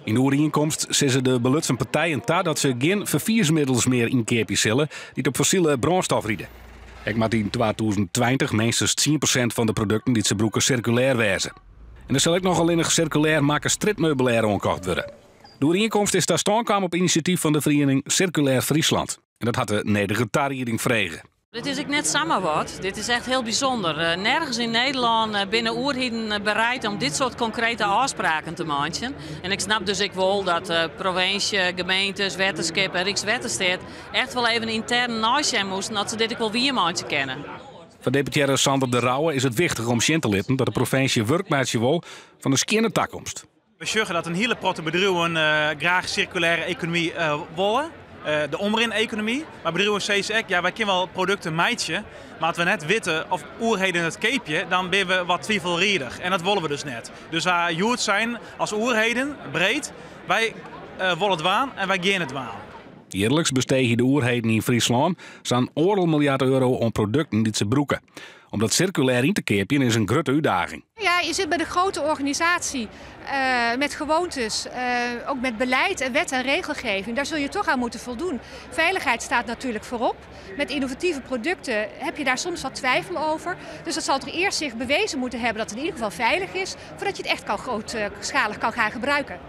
In de overeenkomst zeggen de belutste partijen dat ze geen verviersmiddels meer inkepen zullen die op fossiele brandstof rieden. Ik maak in 2020 minstens 10% van de producten die ze gebruiken circulair wezen. En er zal ook nog alleen nog circulair maken stritmeubilair aangekocht worden. De overeenkomst is daar staan op initiatief van de vereniging Circulair Friesland. En dat had de nederige tarriering vregen. Dit is ook net samenwat. Dit is echt heel bijzonder. Nergens in Nederland binnen oerheden bereid om dit soort concrete afspraken te maken. En ik snap dus wel dat provincie, gemeentes, wetenschap en Rijkswaterstaat echt wel even intern naast moesten dat ze dit ook wel weer maken kennen. Voor deputaire Sander de Rauwe is het wichtig om zien te laten dat de provincie werkmaatje wil van een skierne toekomst. We zeggen dat een hele grote bedrijven graag circulaire economie willen. De omrin-economie. Maar bedrijven zeggen ook, ja, wij kunnen wel producten maken, maar als we net weten of oerheden het keepje, dan ben we wat twijfelredig. En dat willen we dus net. Dus wij jood zijn als oerheden, breed, wij willen het waan en wij gaan het waan. Jaarlijks besteden de oerheden in Friesland zo'n €1 miljard om producten die ze gebruiken. Om dat circulair in te kepen is een grote uitdaging. Ja, je zit bij de grote organisatie met gewoontes, ook met beleid en wet en regelgeving. Daar zul je toch aan moeten voldoen. Veiligheid staat natuurlijk voorop. Met innovatieve producten heb je daar soms wat twijfel over. Dus dat zal toch eerst zich bewezen moeten hebben dat het in ieder geval veilig is, voordat je het echt grootschalig kan gaan gebruiken.